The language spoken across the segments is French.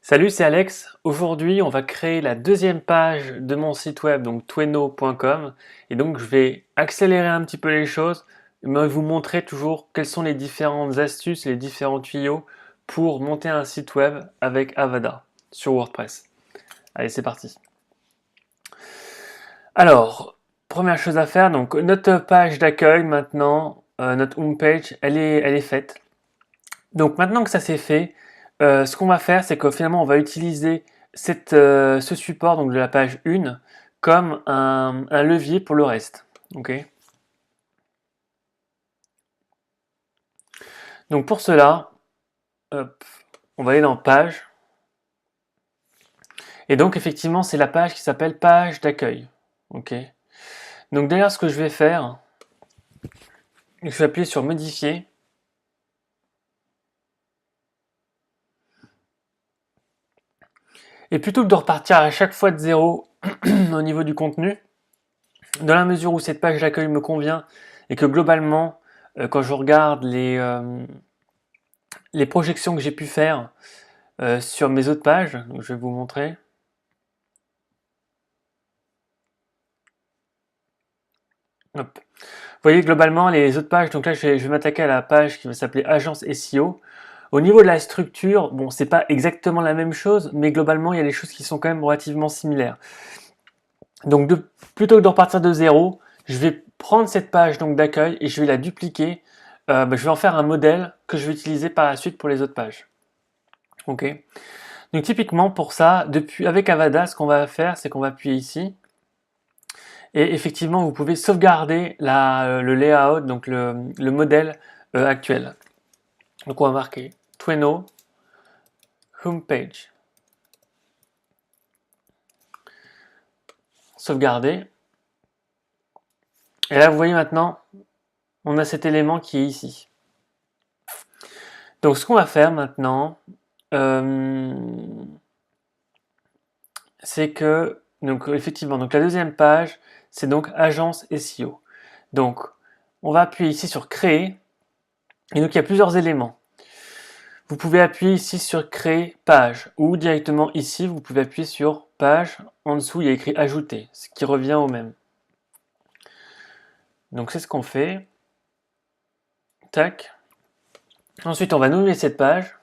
Salut, c'est Alex. Aujourd'hui, on va créer la deuxième page de mon site web, donc tweno.com. Et donc, je vais accélérer un petit peu les choses, mais vous montrer toujours quelles sont les différentes astuces, les différents tuyaux pour monter un site web avec Avada sur WordPress. Allez, c'est parti. Alors, première chose à faire, donc notre page d'accueil maintenant, notre homepage, elle est faite. Donc maintenant que ça c'est fait, ce qu'on va faire, c'est que finalement on va utiliser ce support donc de la page 1 comme un levier pour le reste. Ok. Donc pour cela, hop, on va aller dans page. Et donc effectivement c'est la page qui s'appelle page d'accueil. Ok. Donc d'ailleurs ce que je vais faire, je vais appuyer sur modifier. Et plutôt que de repartir à chaque fois de zéro au niveau du contenu, dans la mesure où cette page d'accueil me convient et que globalement, quand je regarde les projections que j'ai pu faire sur mes autres pages, donc je vais vous montrer. Hop. Vous voyez globalement les autres pages, donc là je vais m'attaquer à la page qui va s'appeler Agence SEO. Au niveau de la structure, bon c'est pas exactement la même chose, mais globalement il y a des choses qui sont quand même relativement similaires. Donc plutôt que de repartir de zéro, je vais prendre cette page donc d'accueil et je vais la dupliquer. Je vais en faire un modèle que je vais utiliser par la suite pour les autres pages. Ok. Donc typiquement pour ça, avec Avada, ce qu'on va faire, c'est qu'on va appuyer ici. Et effectivement, vous pouvez sauvegarder le layout, donc le modèle actuel. Donc on va marquer Tweno Homepage. Sauvegarder. Et là, vous voyez maintenant, on a cet élément qui est ici. Donc ce qu'on va faire maintenant, c'est que, donc effectivement, donc la deuxième page, c'est donc Agence SEO. Donc, on va appuyer ici sur Créer. Et donc, il y a plusieurs éléments. Vous pouvez appuyer ici sur Créer page ou directement ici, vous pouvez appuyer sur Page. En dessous, il y a écrit Ajouter, ce qui revient au même. Donc, c'est ce qu'on fait. Tac. Ensuite, on va nommer cette page.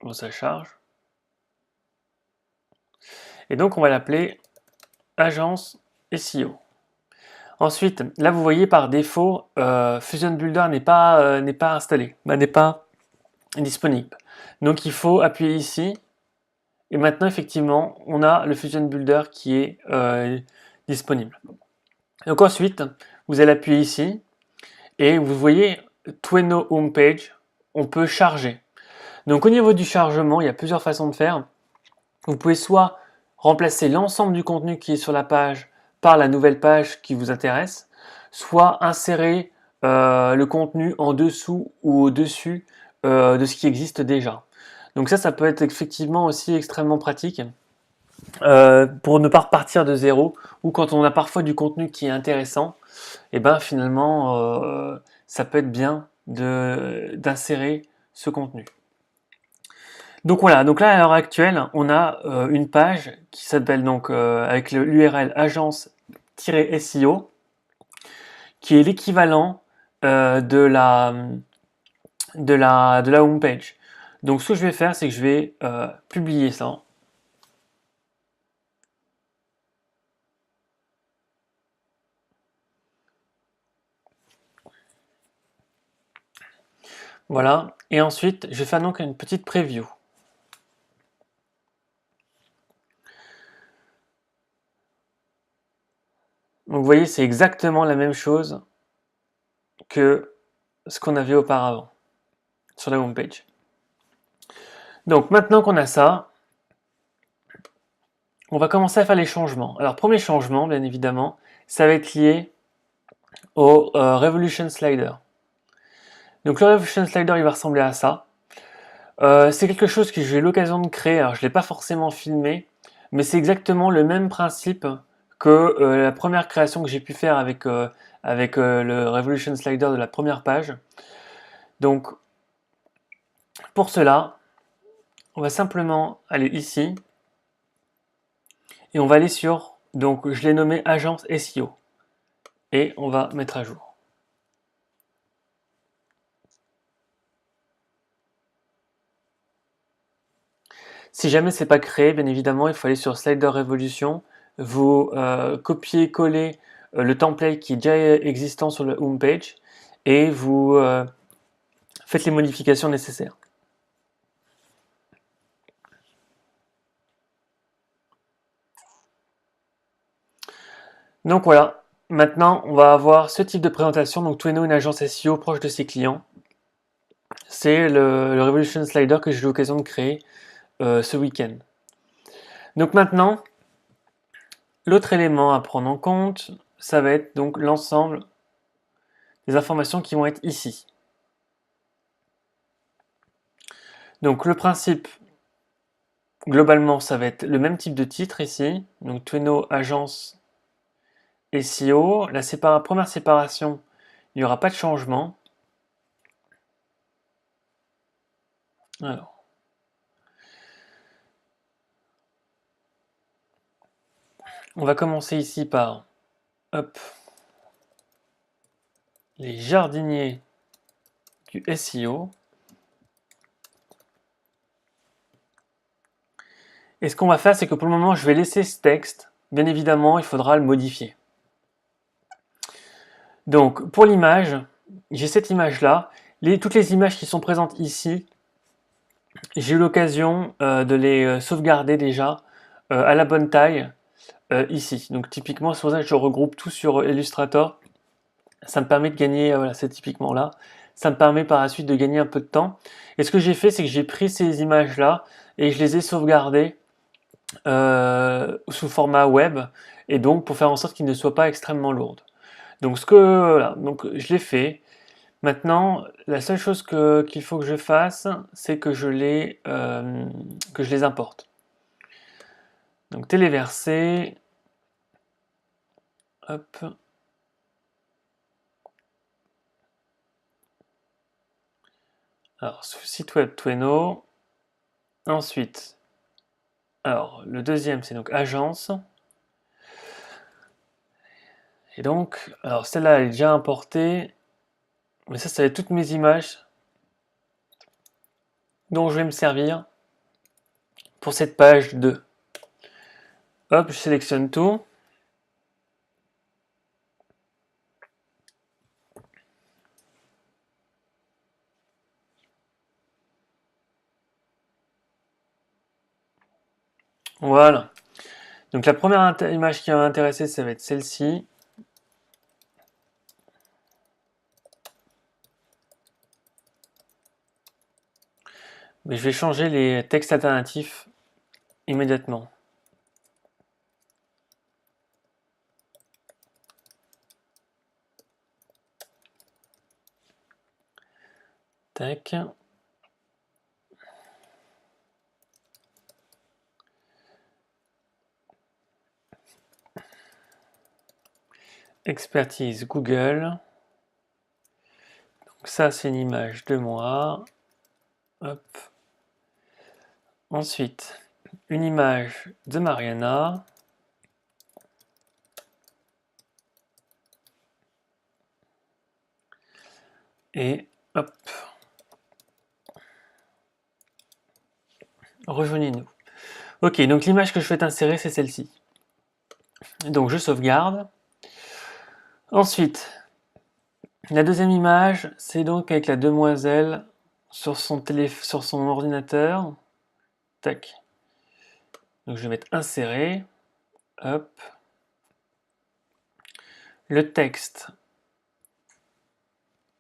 Bon, ça charge. Et donc, on va l'appeler Agence SEO. Ensuite, là, vous voyez par défaut, Fusion Builder n'est pas installé, n'est pas disponible. Donc, il faut appuyer ici. Et maintenant, effectivement, on a le Fusion Builder qui est disponible. Donc ensuite, vous allez appuyer ici et vous voyez Tweno Homepage, on peut charger. Donc au niveau du chargement, il y a plusieurs façons de faire. Vous pouvez soit remplacer l'ensemble du contenu qui est sur la page par la nouvelle page qui vous intéresse, soit insérer le contenu en dessous ou au-dessus de ce qui existe déjà. Donc ça peut être effectivement aussi extrêmement pratique pour ne pas repartir de zéro ou quand on a parfois du contenu qui est intéressant, et ben finalement ça peut être bien d'insérer ce contenu. Donc voilà, donc là à l'heure actuelle, on a une page qui s'appelle donc avec l'URL agence-SEO qui est l'équivalent de la homepage. Donc ce que je vais faire, c'est que je vais publier ça. Voilà, et ensuite je vais faire donc une petite preview. Donc vous voyez, c'est exactement la même chose que ce qu'on avait auparavant sur la homepage. Donc maintenant qu'on a ça, on va commencer à faire les changements. Alors premier changement, bien évidemment, ça va être lié au Revolution Slider. Donc le Revolution Slider, il va ressembler à ça. C'est quelque chose que j'ai eu l'occasion de créer, alors je ne l'ai pas forcément filmé, mais c'est exactement le même principe que la première création que j'ai pu faire avec le Revolution Slider de la première page. Donc Pour cela, on va simplement aller ici et on va aller sur, donc je l'ai nommé agence SEO et on va mettre à jour. Si jamais c'est pas créé, bien évidemment, il faut aller sur Slider Revolution, vous copiez-coller le template qui est déjà existant sur le homepage et vous faites les modifications nécessaires. Donc voilà, maintenant on va avoir ce type de présentation. Donc Tweno, une agence SEO proche de ses clients. C'est le Revolution Slider que j'ai eu l'occasion de créer ce week-end. Donc maintenant, l'autre élément à prendre en compte, ça va être donc l'ensemble des informations qui vont être ici. Donc le principe, globalement, ça va être le même type de titre ici. Donc Tweno agence SEO. La première séparation, il n'y aura pas de changement. Alors, on va commencer ici par hop, les jardiniers du SEO. Et ce qu'on va faire, c'est que pour le moment, je vais laisser ce texte. Bien évidemment, il faudra le modifier. Donc, pour l'image, j'ai cette image-là. Toutes les images qui sont présentes ici, j'ai eu l'occasion de les sauvegarder déjà à la bonne taille ici. Donc, typiquement, c'est pour ça que je regroupe tout sur Illustrator. Ça me permet de gagner, voilà, c'est typiquement là. Ça me permet par la suite de gagner un peu de temps. Et ce que j'ai fait, c'est que j'ai pris ces images-là et je les ai sauvegardées sous format web, et donc pour faire en sorte qu'ils ne soient pas extrêmement lourdes. Donc voilà, donc je l'ai fait. Maintenant, la seule chose qu'il faut que je fasse, c'est que je les importe. Donc téléverser, hop. Alors site web Tweno. Ensuite, alors le deuxième c'est donc agence. Et donc, alors celle-là elle est déjà importée, mais ça va être toutes mes images dont je vais me servir pour cette page 2. Hop, je sélectionne tout. Voilà. Donc la première image qui va m'intéresser, ça va être celle-ci. Mais je vais changer les textes alternatifs immédiatement. Tac. Expertise Google. Donc ça, c'est une image de moi. Hop. Ensuite, une image de Mariana. Et hop. Rejoignez-nous. Ok, donc l'image que je souhaite insérer, c'est celle-ci. Donc je sauvegarde. Ensuite, la deuxième image, c'est donc avec la demoiselle sur son ordinateur. Tac. Donc je vais mettre insérer. Hop. Le texte.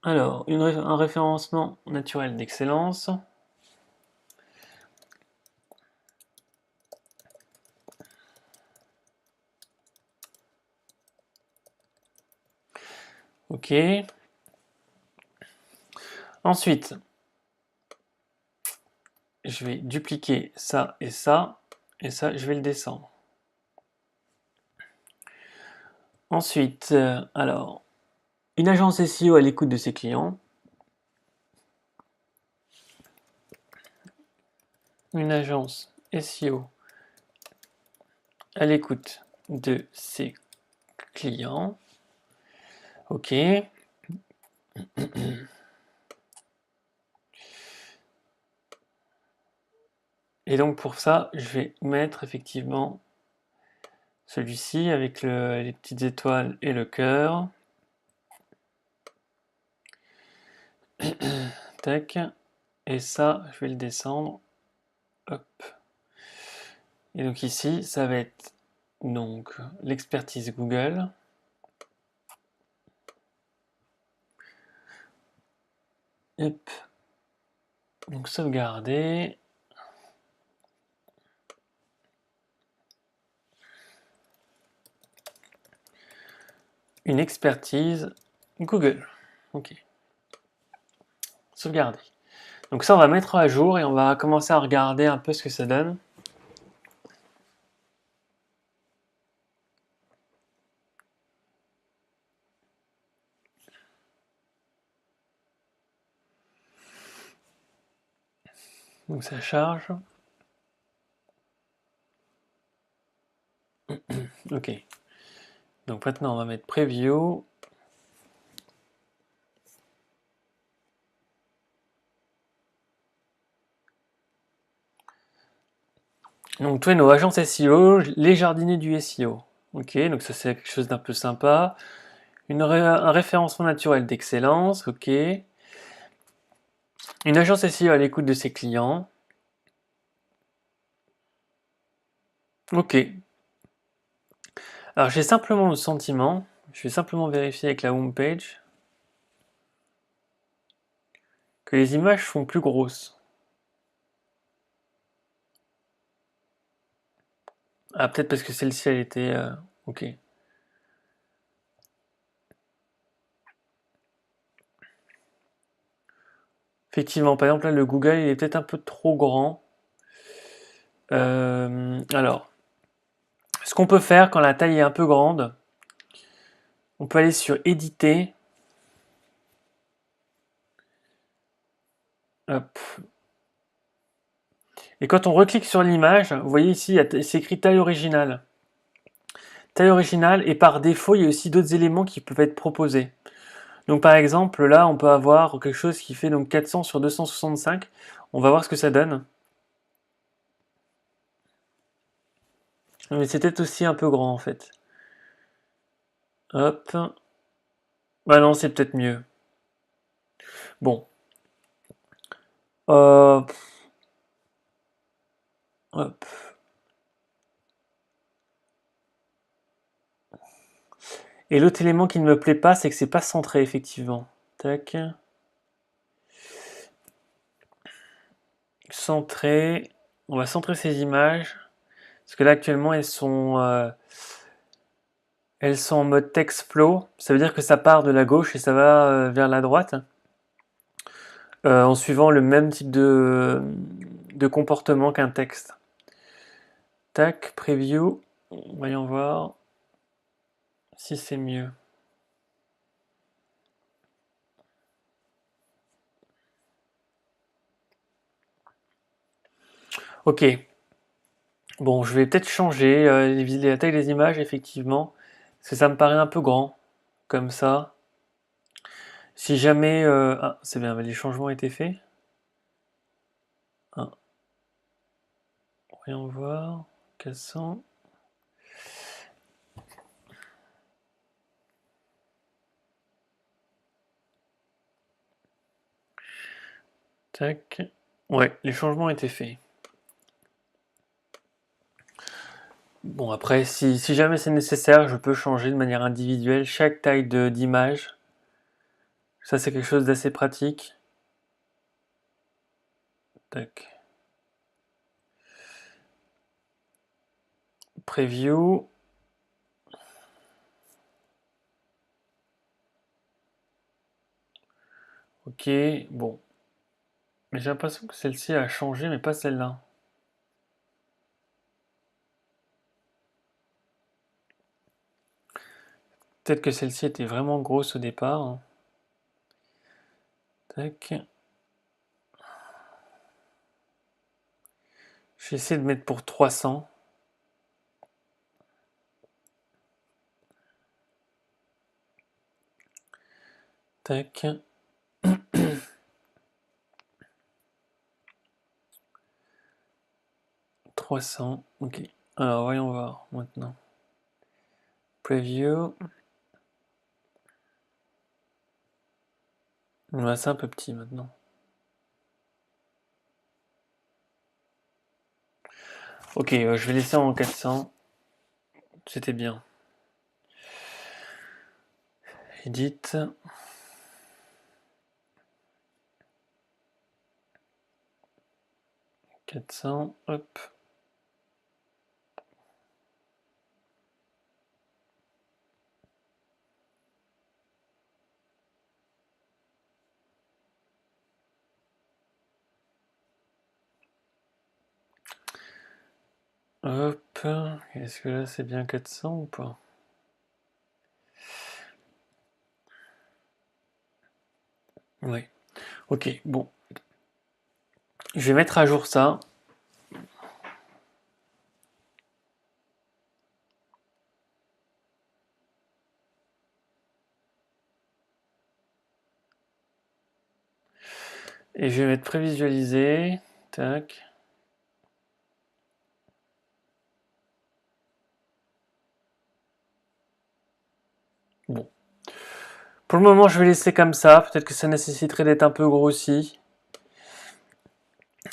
Alors, un référencement naturel d'excellence. Ok. Ensuite, je vais dupliquer ça, et ça je vais le descendre. Ensuite, alors, une agence SEO à l'écoute de ses clients. une agence SEO à l'écoute de ses clients. Ok. Et donc pour ça, je vais mettre effectivement celui-ci avec les petites étoiles et le cœur. Tac. Et ça, je vais le descendre. Hop. Et donc ici, ça va être donc l'expertise Google. Hop. Donc sauvegarder. Une expertise Google. Ok. Sauvegarder. Donc ça, on va mettre à jour et on va commencer à regarder un peu ce que ça donne. Donc ça charge. Ok. Donc maintenant, on va mettre Preview. Donc toi, nos agences SEO, les jardiniers du SEO. Ok, donc ça c'est quelque chose d'un peu sympa. Un référencement naturel d'excellence. Ok. Une agence SEO à l'écoute de ses clients. Ok. Alors j'ai simplement le sentiment, je vais simplement vérifier avec la home page, que les images sont plus grosses. Ah, peut-être parce que celle-ci, elle était... ok. Effectivement, par exemple, là, le Google, il est peut-être un peu trop grand. Alors, ce qu'on peut faire quand la taille est un peu grande, on peut aller sur Éditer. Hop. Et quand on reclique sur l'image, vous voyez ici, c'est écrit taille originale. Taille originale, et par défaut, il y a aussi d'autres éléments qui peuvent être proposés. Donc par exemple, là, on peut avoir quelque chose qui fait donc 400 sur 265. On va voir ce que ça donne. Mais c'est peut-être aussi un peu grand en fait. Hop. Bah non, c'est peut-être mieux. Bon. Hop. Et l'autre élément qui ne me plaît pas, c'est que c'est pas centré effectivement. Tac. Centré. On va centrer ces images. Parce que là actuellement elles sont en mode text flow. Ça veut dire que ça part de la gauche et ça va vers la droite. En suivant le même type de comportement qu'un texte. Tac, preview. Voyons voir si c'est mieux. Ok. Bon, je vais peut-être changer la taille des images, effectivement. Parce que ça me paraît un peu grand. Comme ça. Si jamais... ah, c'est bien, les changements ont été faits. Ah. Voyons voir. 400. Tac. Ouais, les changements ont été faits. Bon, après, si jamais c'est nécessaire, je peux changer de manière individuelle chaque taille d'image. Ça, c'est quelque chose d'assez pratique. Tac. Preview. Ok, bon. Mais j'ai l'impression que celle-ci a changé, mais pas celle-là. Peut-être que celle-ci était vraiment grosse au départ. Tac. Je vais essayer de mettre pour 300. Tac. 300. Ok. Alors, voyons voir maintenant. Preview. Ouais, c'est un peu petit maintenant. Ok, je vais laisser en 400. C'était bien. Edit. 400. Hop. Hop. Est-ce que là c'est bien 400 ou pas? Oui. Ok, bon. Je vais mettre à jour ça. Et je vais mettre prévisualiser. Tac. Bon. Pour le moment, je vais laisser comme ça. Peut-être que ça nécessiterait d'être un peu grossi.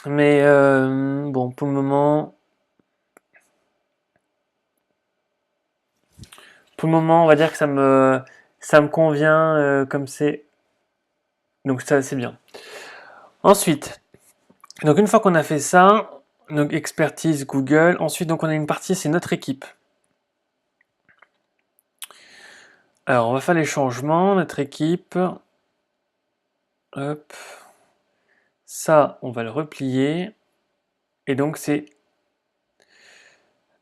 Mais bon, pour le moment, on va dire que ça me convient comme c'est. Donc ça, c'est bien. Ensuite, donc une fois qu'on a fait ça, donc expertise Google. Ensuite, donc on a une partie, c'est notre équipe. Alors, on va faire les changements. Notre équipe. Hop. Ça, on va le replier. Et donc c'est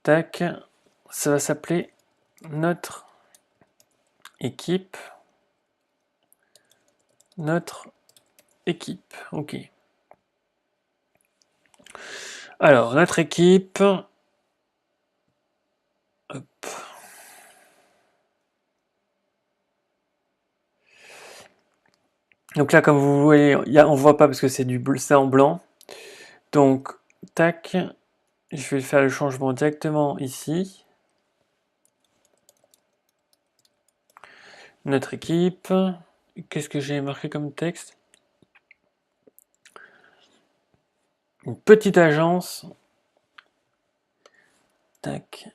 tac. Ça va s'appeler notre équipe. Notre équipe. Ok. Alors, notre équipe. Hop. Donc là, comme vous voyez, on voit pas parce que c'est en blanc. Donc, tac. Je vais faire le changement directement ici. Notre équipe. Qu'est-ce que j'ai marqué comme texte? Une petite agence. Tac.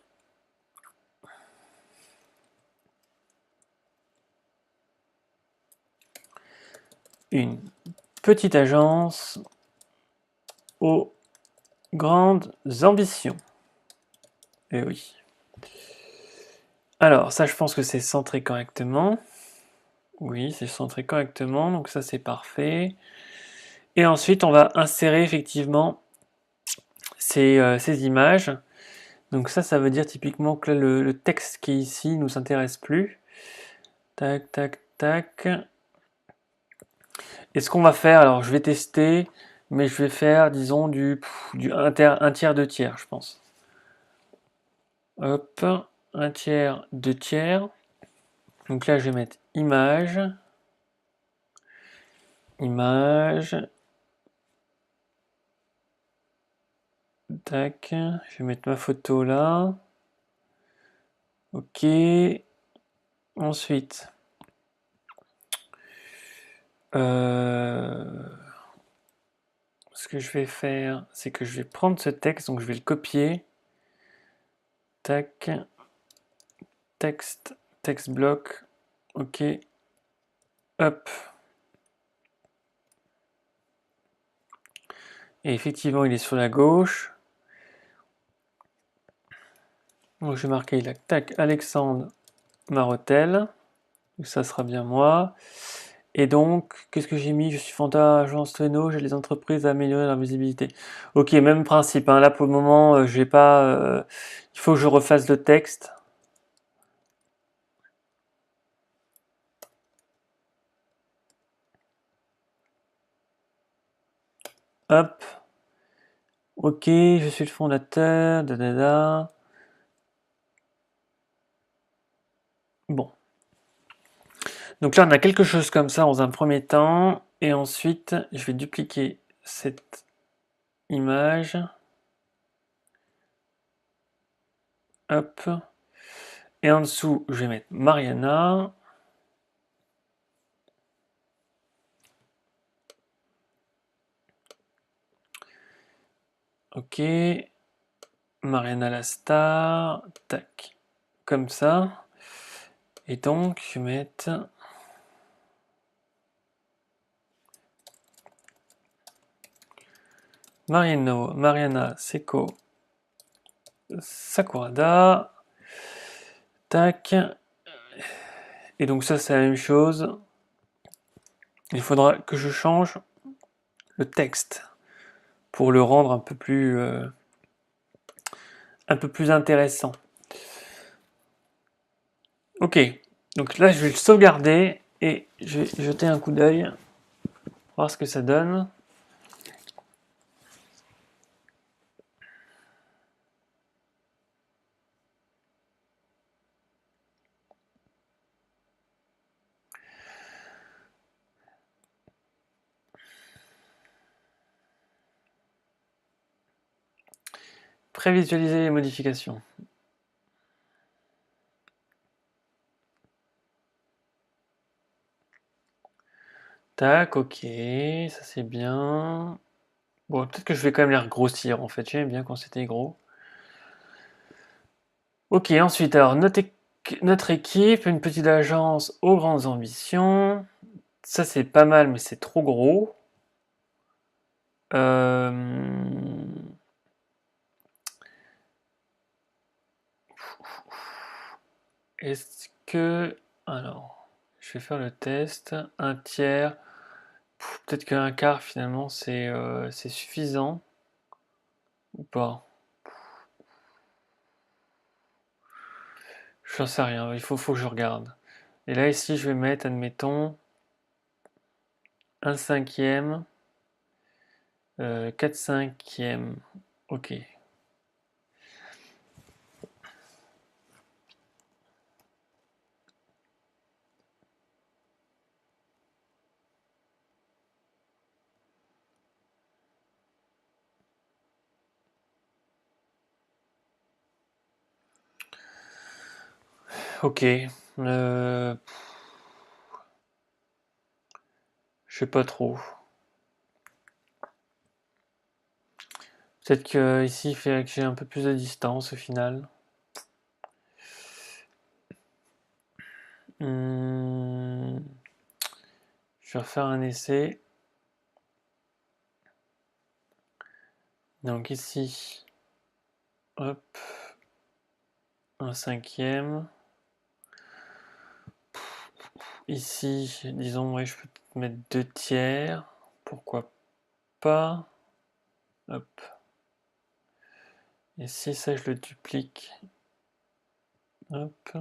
Une petite agence aux grandes ambitions. Eh oui. Alors, ça, je pense que c'est centré correctement. Oui, c'est centré correctement, donc ça, c'est parfait. Et ensuite, on va insérer effectivement ces images. Donc ça veut dire typiquement que là, le texte qui est ici nous intéresse plus. Tac, tac, tac. Et ce qu'on va faire, alors je vais tester, mais je vais faire, disons, un tiers, deux tiers, je pense. Hop, un tiers, deux tiers. Donc là, je vais mettre image. Image. Tac. Je vais mettre ma photo là. Ok. Ensuite. Ce que je vais faire, c'est que je vais prendre ce texte, donc je vais le copier. Tac. Texte. Text bloc. Ok. Hop. Et effectivement, il est sur la gauche. Donc je vais marquer là, tac, Alexandre Marotel. Ça sera bien moi. Et donc, qu'est-ce que j'ai mis? Je suis fondateur agence Renault, j'aide les entreprises à améliorer leur visibilité. Ok, même principe. Hein. Là, pour le moment, j'ai pas. Il faut que je refasse le texte. Hop. Ok, je suis le fondateur, Bon. Donc là, on a quelque chose comme ça dans un premier temps. Et ensuite, je vais dupliquer cette image. Hop. Et en dessous, je vais mettre Mariana. Ok. Mariana la star. Tac. Comme ça. Et donc, je vais mettre... Mariana Seko Sakurada. Tac. Et donc ça, c'est la même chose. Il faudra que je change le texte pour le rendre un peu plus intéressant. Ok, donc là je vais le sauvegarder et je vais jeter un coup d'œil, voir ce que ça donne. Prévisualiser les modifications. Tac, ok, ça c'est bien. Bon, peut-être que je vais quand même les regrossir en fait, j'aime bien quand c'était gros. Ok, ensuite, alors notre équipe, une petite agence aux grandes ambitions. Ça c'est pas mal, mais c'est trop gros. Est-ce que... Alors, je vais faire le test. Un tiers. Peut-être qu'un quart finalement c'est suffisant. Ou pas. J'en sais rien, il faut que je regarde. Et là ici je vais mettre, admettons, un cinquième, 4 cinquièmes. Ok. Ok. Je sais pas trop. Peut-être que ici il fait que j'ai un peu plus de distance au final. Je vais refaire un essai. Donc ici, hop, un cinquième. Ici, disons, ouais, je peux mettre 2 tiers. Pourquoi pas? Hop. Et si ça, je le duplique. Hop.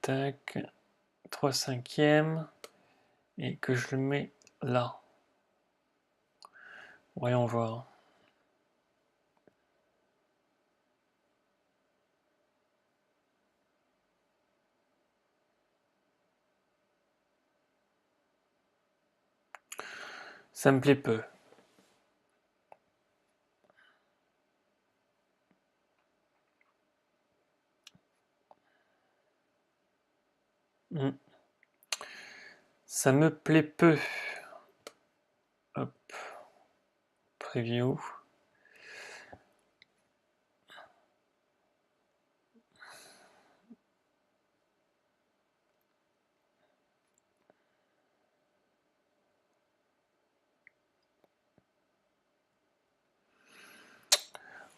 Tac. 3 cinquièmes. Et que je le mets là. Voyons voir. Ça me plaît peu. Ça me plaît peu. Hop. Preview.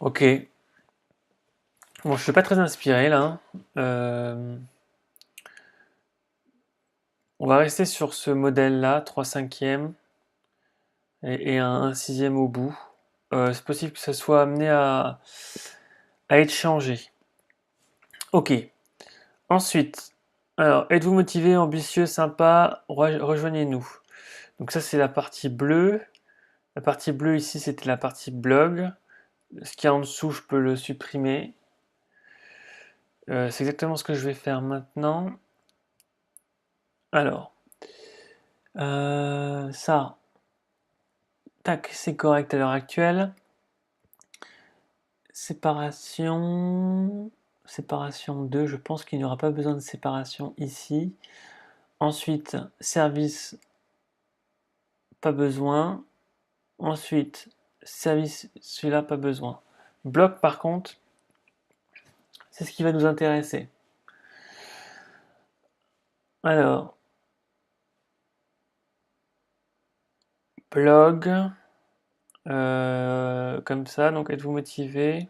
Ok. Bon, je suis pas très inspiré là. On va rester sur ce modèle-là, 3 cinquièmes et un sixième au bout. C'est possible que ça soit amené à être changé. Ok. Ensuite, alors, êtes-vous motivé, ambitieux, sympa? Rejoignez-nous. Donc ça, c'est la partie bleue. La partie bleue ici, c'était la partie blog. Ce qu'il y a en dessous, je peux le supprimer. C'est exactement ce que je vais faire maintenant. Alors, ça, tac, c'est correct à l'heure actuelle. Séparation 2, je pense qu'il n'y aura pas besoin de séparation ici. Ensuite, service, pas besoin. Ensuite, service, celui-là, pas besoin. Bloc, par contre, c'est ce qui va nous intéresser. Alors, blog, comme ça, donc êtes-vous motivé?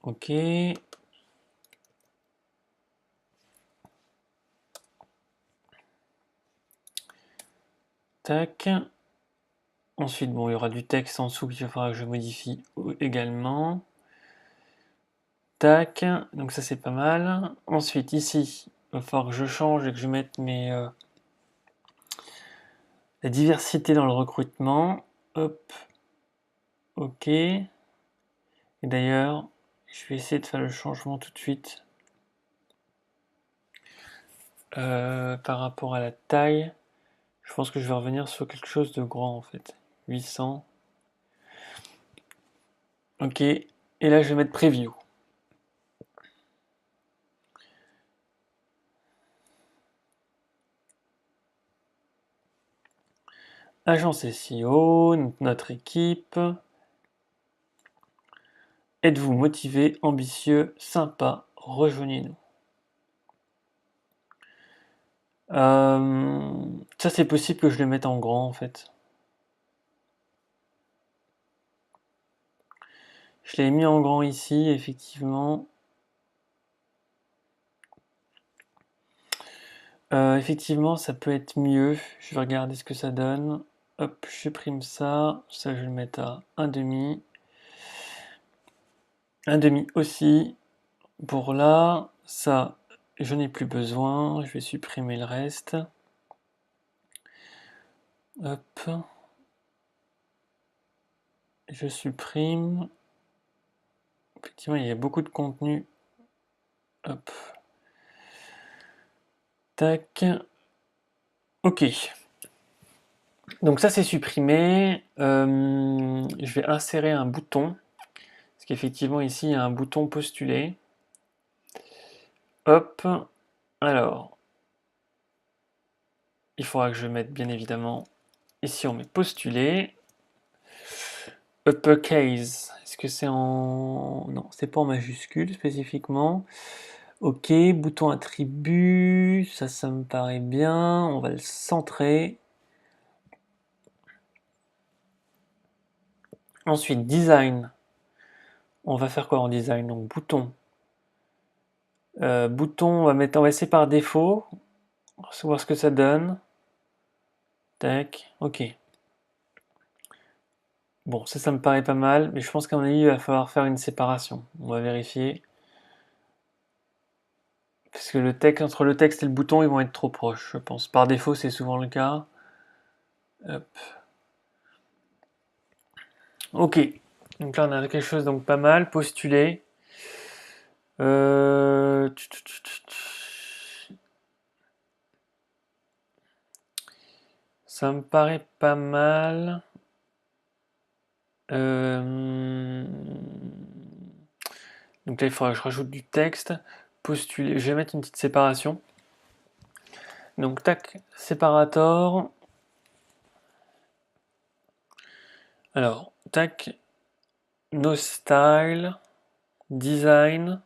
Ok. Tac. Ensuite, bon, il y aura du texte en dessous qu'il faudra que je modifie également. Tac. Donc ça, c'est pas mal. Ensuite, ici, il va falloir que je change et que je mette la diversité dans le recrutement. Hop. Ok. Et d'ailleurs, je vais essayer de faire le changement tout de suite. Par rapport à la taille, je pense que je vais revenir sur quelque chose de grand en fait. 800. Ok. Et là, je vais mettre Preview. Agence SEO, notre équipe. Êtes-vous motivé, ambitieux, sympa? Rejoignez-nous. Ça, c'est possible que je le mette en grand en fait. Je l'ai mis en grand ici, effectivement. Effectivement, ça peut être mieux. Je vais regarder ce que ça donne. Hop, je supprime ça. Ça, je vais le mettre à 1,5. 1,5 aussi. Pour là, ça, je n'ai plus besoin. Je vais supprimer le reste. Hop. Je supprime. Effectivement, il y a beaucoup de contenu. Hop. Tac. Ok. Donc ça, c'est supprimé. Je vais insérer un bouton. Parce qu'effectivement, ici, il y a un bouton postuler. Hop. Alors, il faudra que je mette bien évidemment. Ici, on met postuler. Uppercase. Est-ce que c'est en. Non, c'est pas en majuscule spécifiquement. Ok, bouton attribut. Ça me paraît bien. On va le centrer. Ensuite, design. On va faire quoi en design? Donc, bouton. Bouton, on va essayer par défaut. On va voir ce que ça donne. Tac, ok. Bon, ça me paraît pas mal, mais je pense qu'à mon avis, il va falloir faire une séparation. On va vérifier. Parce que entre le texte et le bouton, ils vont être trop proches, je pense. Par défaut, c'est souvent le cas. Hop. Ok. Donc là, on a quelque chose donc pas mal. Postuler. Euh... Ça me paraît pas mal. Donc là, il faudra que je rajoute du texte. Postuler. Je vais mettre une petite séparation. Donc, tac, séparator. Alors, tac, no style, design.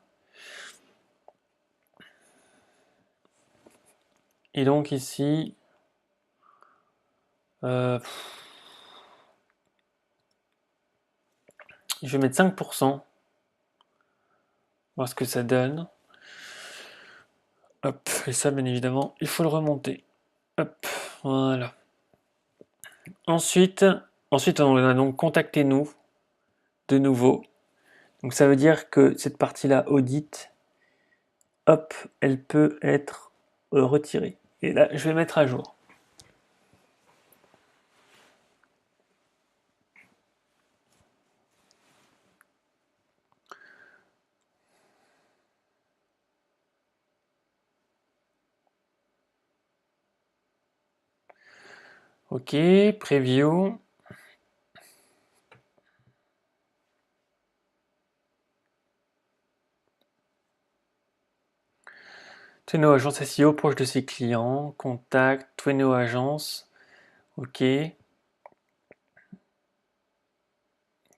Et donc ici, je vais mettre 5%. Voir ce que ça donne. Hop, et ça, bien évidemment, il faut le remonter. Hop. Voilà. Ensuite, on a donc contacté nous de nouveau. Donc ça veut dire que cette partie-là, audit, hop, elle peut être retirée. Et là, je vais mettre à jour. Ok, preview. Tweno Agence SEO proche de ses clients, contact, Tweno Agence. Ok.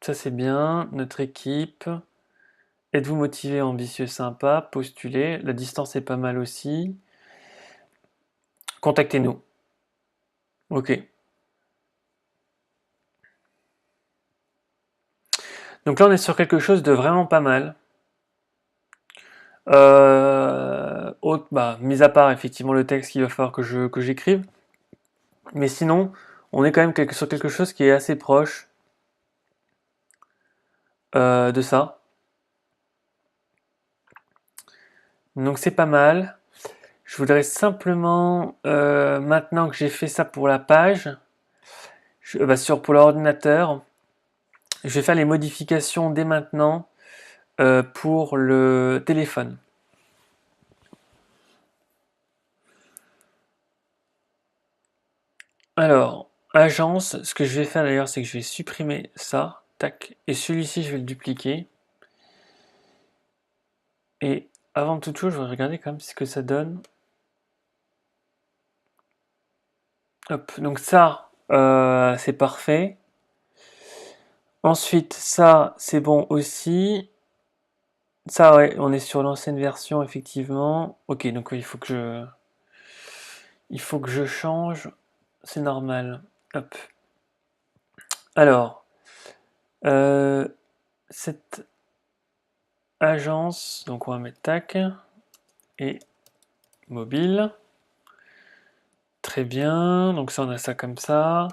Ça c'est bien. Notre équipe. Êtes-vous motivé, ambitieux, sympa? Postulez. La distance est pas mal aussi. Contactez-nous. Ok. Donc là on est sur quelque chose de vraiment pas mal. Mis à part effectivement le texte qu'il va falloir que j'écrive. Mais sinon, on est quand même sur quelque chose qui est assez proche de ça. Donc c'est pas mal. Je voudrais simplement, maintenant que j'ai fait ça pour la page, pour l'ordinateur, je vais faire les modifications dès maintenant pour le téléphone. Alors, agence, ce que je vais faire d'ailleurs, c'est que je vais supprimer ça, tac, et celui-ci, je vais le dupliquer. Et avant toute chose, je vais regarder quand même ce que ça donne. Hop, donc ça, c'est parfait. Ensuite, ça, c'est bon aussi. Ça, ouais, on est sur l'ancienne version, effectivement. Ok, donc il faut que je change. C'est normal. Hop. Alors, euh, cette agence, donc on va mettre tac et mobile. Très bien. Donc ça, on a ça comme ça.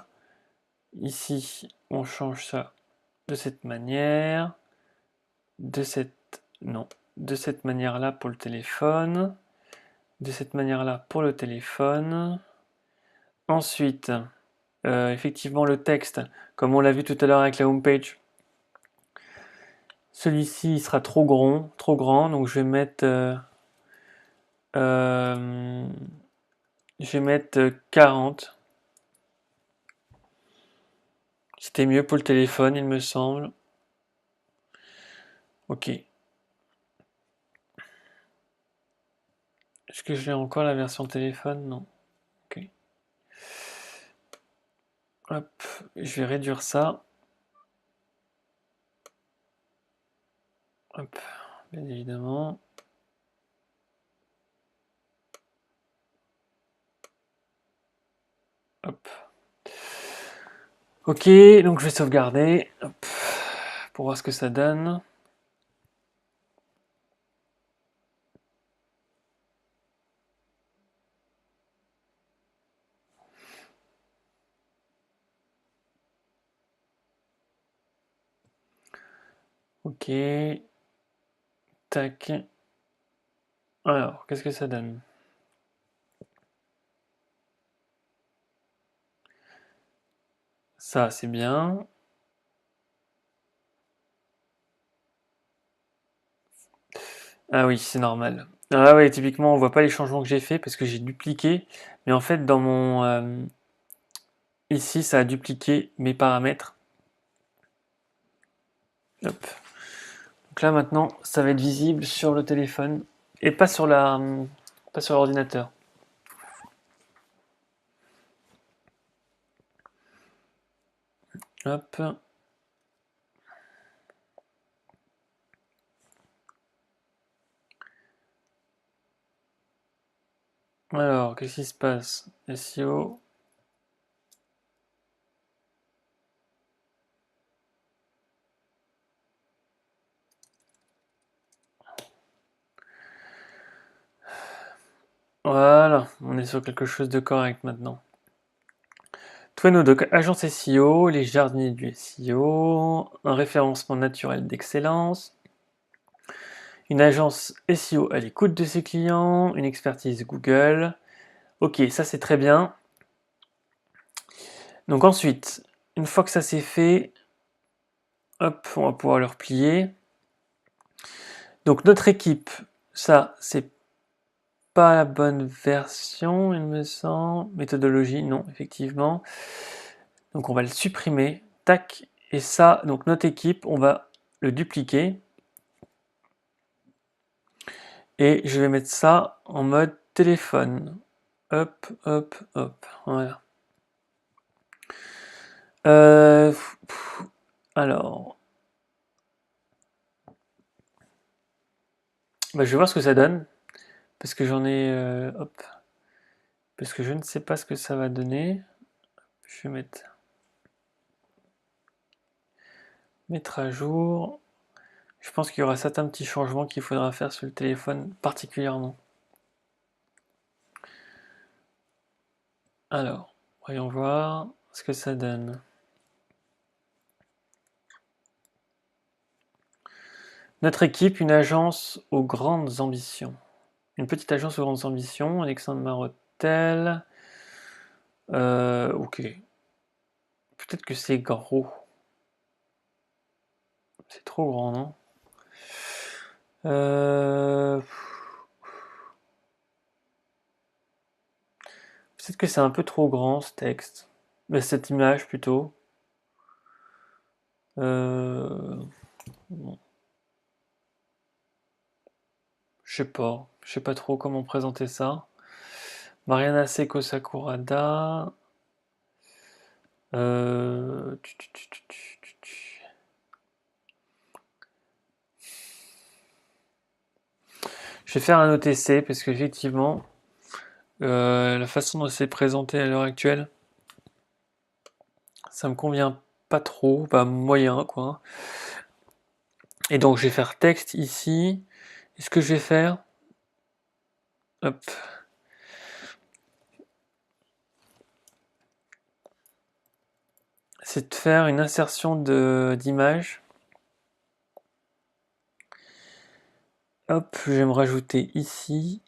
Ici, on change ça de cette manière. De cette manière-là pour le téléphone. De cette manière-là pour le téléphone. Ensuite, effectivement, le texte, comme on l'a vu tout à l'heure avec la homepage, celui-ci il sera trop grand, donc je vais mettre, euh, 40. C'était mieux pour le téléphone, il me semble. Ok. Est-ce que j'ai encore la version téléphone? Non. Ok. Hop, je vais réduire ça. Hop, bien évidemment. Hop. Ok, donc je vais sauvegarder. Hop, pour voir ce que ça donne. Ok. Tac. Alors, qu'est-ce que ça donne? Ça, c'est bien. Ah oui, c'est normal. Ah ouais, typiquement, on voit pas les changements que j'ai fait parce que j'ai dupliqué. Mais en fait, dans mon... ici, ça a dupliqué mes paramètres. Hop. Donc là, maintenant, ça va être visible sur le téléphone et pas sur l'ordinateur. Hop. Alors, qu'est-ce qui se passe? SEO. Voilà, on est sur quelque chose de correct maintenant. Tweno, donc agence SEO, les jardiniers du SEO, un référencement naturel d'excellence, une agence SEO à l'écoute de ses clients, une expertise Google. Ok, ça c'est très bien. Donc ensuite, une fois que ça c'est fait, hop, on va pouvoir le replier. Donc notre équipe, ça c'est pas la bonne version, il me semble. Méthodologie, non, effectivement. Donc on va le supprimer. Tac. Et ça, donc notre équipe, on va le dupliquer. Et je vais mettre ça en mode téléphone. Hop, hop, hop. Voilà. Alors, bah, je vais voir ce que ça donne. Parce que j'en ai... hop. Parce que je ne sais pas ce que ça va donner. Je vais mettre à jour. Je pense qu'il y aura certains petits changements qu'il faudra faire sur le téléphone particulièrement. Alors, voyons voir ce que ça donne. Notre équipe, une agence aux grandes ambitions. Une petite agence aux grandes ambitions, Alexandre Marotel. Ok. Peut-être que c'est gros. C'est trop grand, non? Peut-être que c'est un peu trop grand ce texte. Mais cette image plutôt. Bon. Je sais pas trop comment présenter ça. Mariana Seko Sakurada. Je vais faire un OTC parce qu'effectivement, la façon dont c'est présenté à l'heure actuelle, ça me convient pas trop, pas moyen quoi. Et donc je vais faire texte ici. Et ce que je vais faire, hop, c'est de faire une insertion d'image. Hop, je vais me rajouter ici.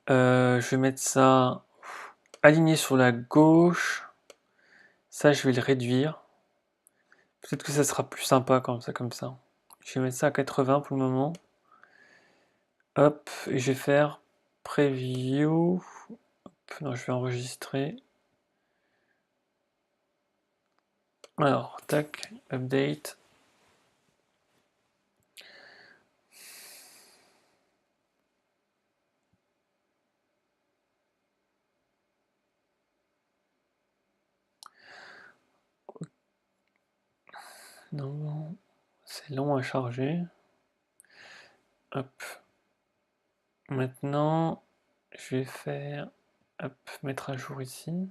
Je vais mettre ça aligné sur la gauche. Ça, je vais le réduire. Peut-être que ça sera plus sympa comme ça, comme ça. Je vais mettre ça à 80 pour le moment. Hop, et je vais faire preview. Hop, non, je vais enregistrer. Alors, tac, update. Non, c'est long à charger. Hop. Maintenant, je vais faire, hop, mettre à jour ici.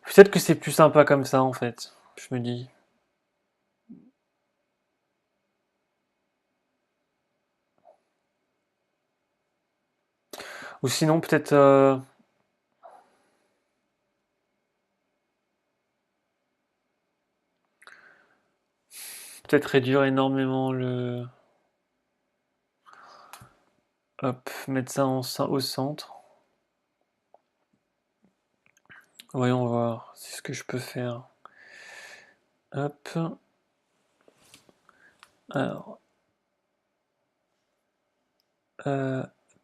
Peut-être que c'est plus sympa comme ça en fait, je me dis. Ou sinon peut-être peut-être réduire énormément le... Hop, mettre ça au centre. Voyons voir, c'est ce que je peux faire. Hop. Alors.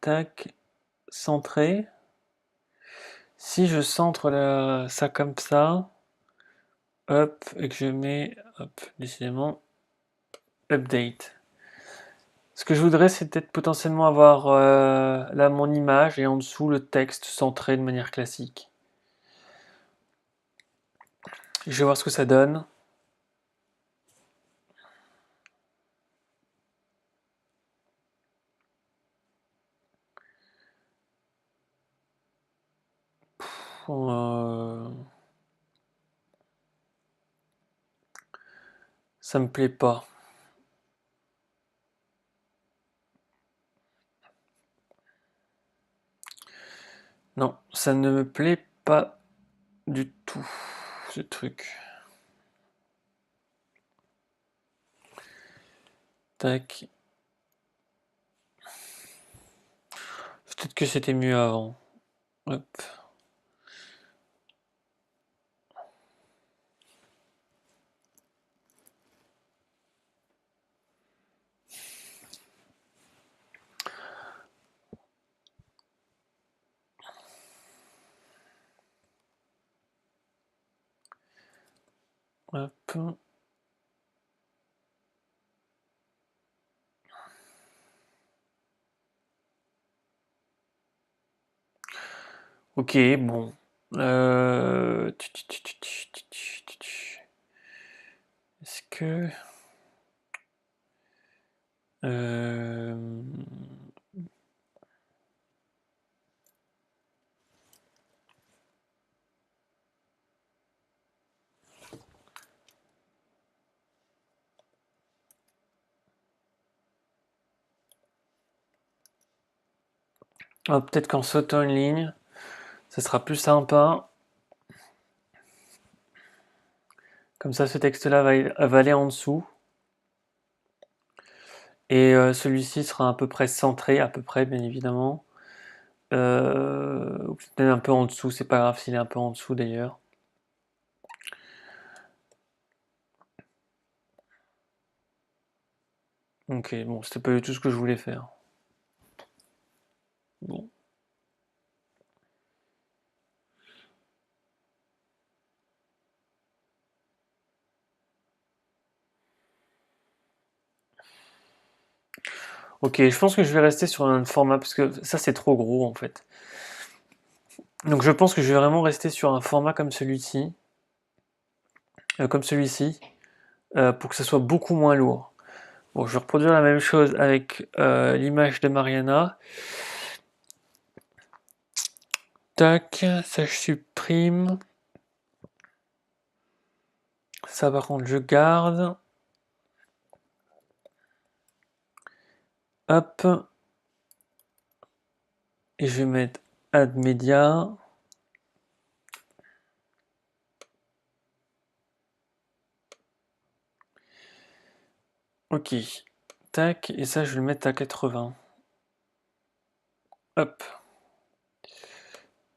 Tac. Centrer. Si je centre ça comme ça, hop, et que je mets, hop, décidément, update. Ce que je voudrais, c'est peut-être potentiellement avoir là mon image et en dessous le texte centré de manière classique. Je vais voir ce que ça donne. Ça me plaît pas. Non, ça ne me plaît pas du tout, ce truc. Tac. Peut-être que c'était mieux avant. Hop. Hop. Ok, bon. Est-ce que... Euh, peut-être qu'en sautant une ligne, ça sera plus sympa. Comme ça, ce texte-là va aller en dessous. Et celui-ci sera à peu près centré, à peu près, bien évidemment. Ou peut-être un peu en dessous, c'est pas grave s'il est un peu en dessous d'ailleurs. Ok, bon, c'était pas du tout ce que je voulais faire. Bon. Ok, je pense que je vais rester sur un format, parce que ça c'est trop gros en fait. Donc je pense que je vais vraiment rester sur un format comme celui-ci, pour que ça soit beaucoup moins lourd. Bon, je vais reproduire la même chose avec l'image de Mariana. Tac, ça je supprime. Ça par contre je garde. Hop. Et je vais mettre Add Media. Ok. Tac, et ça je vais le mettre à 80. Hop.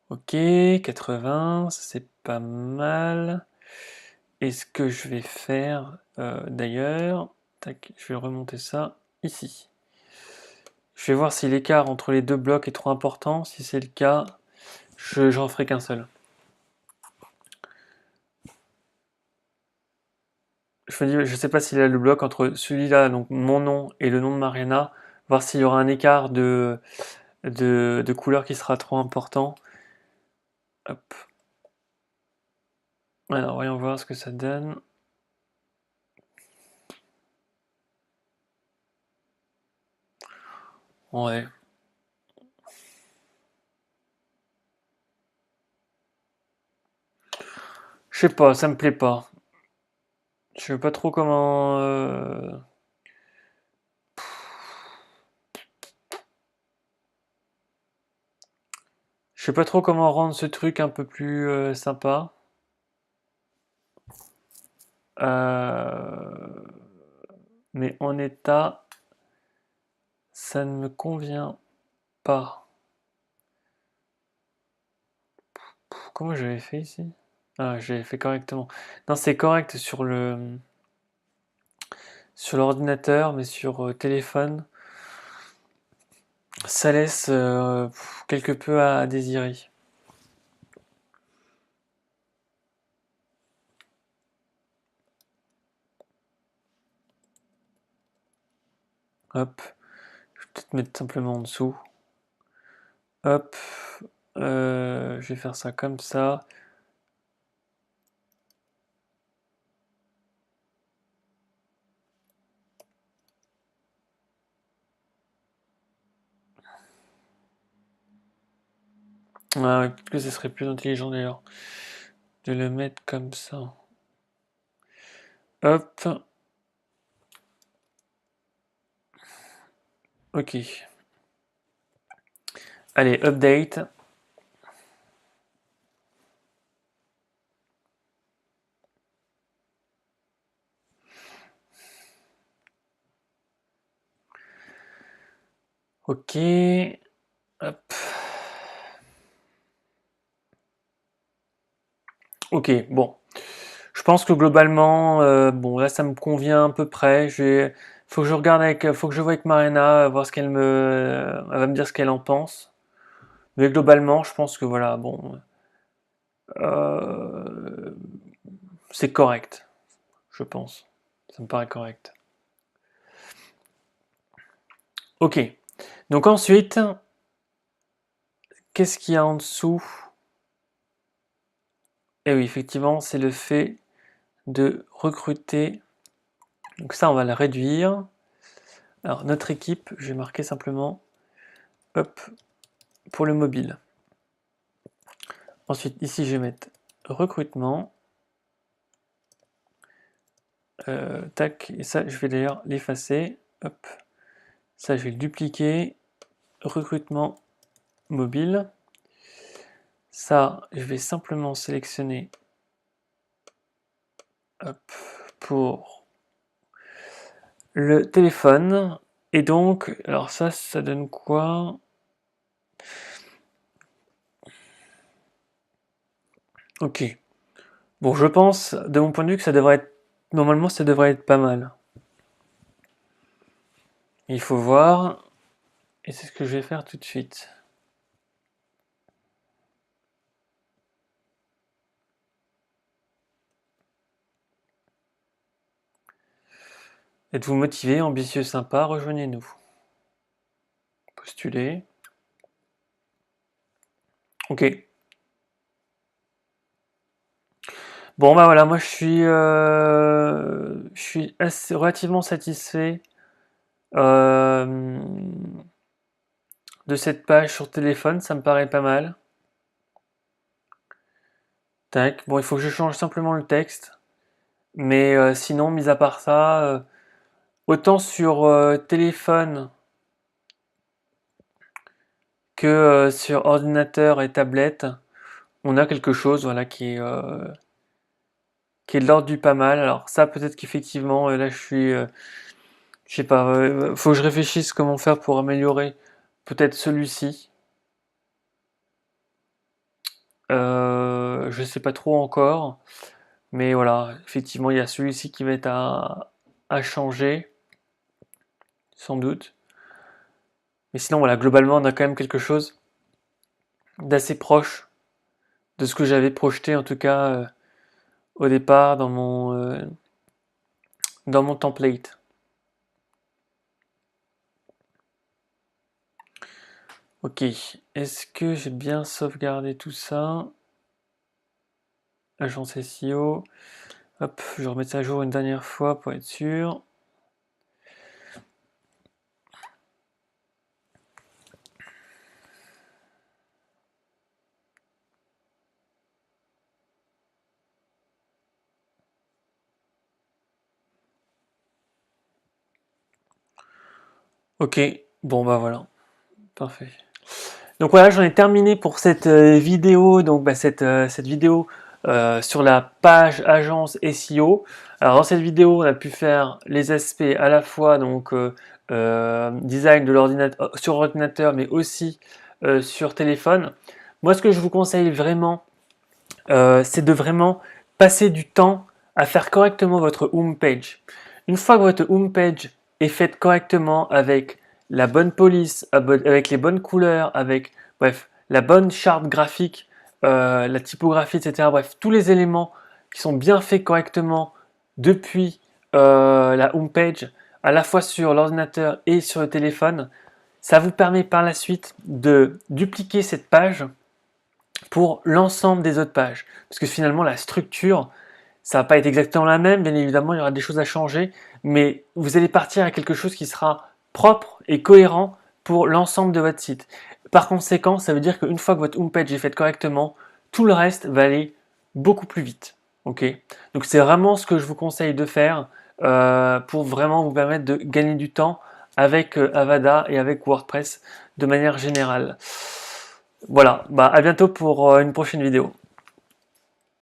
Ok, 80, c'est pas mal. Et ce que je vais faire d'ailleurs, tac, je vais remonter ça ici. Je vais voir si l'écart entre les deux blocs est trop important. Si c'est le cas, j'en ferai qu'un seul. Je sais pas s'il a le bloc entre celui-là, donc mon nom, et le nom de Mariana, voir s'il y aura un écart de couleur qui sera trop important. Hop. Alors, voyons voir ce que ça donne. Ouais. Je sais pas, ça me plaît pas. Je sais pas trop comment... Je sais pas trop comment rendre ce truc un peu plus sympa. Mais en état, ça ne me convient pas. Comment j'avais fait ici? Ah, j'ai fait correctement. Non, c'est correct sur l'ordinateur, mais sur téléphone, ça laisse quelque peu à désirer. Hop, je vais peut-être mettre simplement en dessous. Hop, je vais faire ça comme ça. Ah, ouais, peut-être que ce serait plus intelligent d'ailleurs de le mettre comme ça. Hop. Ok. Allez, update. Ok. Hop. Ok, bon. Je pense que globalement, bon là ça me convient à peu près. Faut que je regarde faut que je vois avec Marina, voir ce qu'elle me, elle va me dire ce qu'elle en pense. Mais globalement, je pense que voilà, bon, euh, c'est correct, je pense. Ça me paraît correct. Ok. Donc ensuite, qu'est-ce qu'il y a en dessous? Eh oui, effectivement, c'est le fait de recruter. Donc ça, on va le réduire. Alors notre équipe, je vais marquer simplement, hop, pour le mobile. Ensuite, ici, je vais mettre recrutement. Tac, et ça, je vais d'ailleurs l'effacer. Hop, ça, je vais le dupliquer. Recrutement mobile. Ça, je vais simplement sélectionner, hop, pour le téléphone. Et donc, alors ça donne quoi? Ok. Bon, je pense, de mon point de vue, que ça devrait être, normalement, ça devrait être pas mal. Il faut voir, et c'est ce que je vais faire tout de suite. Êtes-vous motivé, ambitieux, sympa? Rejoignez-nous. Postuler. Ok. Bon bah voilà, moi je suis relativement satisfait euh, de cette page sur téléphone, ça me paraît pas mal. Tac. Bon, il faut que je change simplement le texte, mais sinon, mis à part ça, autant sur téléphone que sur ordinateur et tablette, on a quelque chose, voilà, qui est de l'ordre du pas mal. Alors ça, peut-être qu'effectivement, là, je sais pas, faut que je réfléchisse comment faire pour améliorer peut-être celui-ci. Je sais pas trop encore, mais voilà, effectivement, il y a celui-ci qui va être à changer, sans doute. Mais sinon, voilà, globalement, on a quand même quelque chose d'assez proche de ce que j'avais projeté, en tout cas, au départ, dans mon template. Ok, est-ce que j'ai bien sauvegardé tout ça? Agence SEO. Hop, je vais remettre ça à jour une dernière fois pour être sûr. Ok, bon bah voilà, parfait. Donc voilà, j'en ai terminé pour cette vidéo, donc bah, cette vidéo sur la page agence SEO. Alors dans cette vidéo, on a pu faire les aspects à la fois donc design de l'ordinateur sur ordinateur, mais aussi sur téléphone. Moi, ce que je vous conseille vraiment, c'est de vraiment passer du temps à faire correctement votre home page. Une fois que votre home page est faite correctement avec la bonne police, avec les bonnes couleurs, avec bref, la bonne charte graphique, la typographie, etc. Bref, tous les éléments qui sont bien faits correctement depuis la home page, à la fois sur l'ordinateur et sur le téléphone, ça vous permet par la suite de dupliquer cette page pour l'ensemble des autres pages. Parce que finalement, la structure, ça va pas être exactement la même, bien évidemment, il y aura des choses à changer, mais vous allez partir à quelque chose qui sera propre et cohérent pour l'ensemble de votre site. Par conséquent, ça veut dire qu'une fois que votre homepage est faite correctement, tout le reste va aller beaucoup plus vite. Ok. Donc c'est vraiment ce que je vous conseille de faire pour vraiment vous permettre de gagner du temps avec Avada et avec WordPress de manière générale. Voilà, bah à bientôt pour une prochaine vidéo.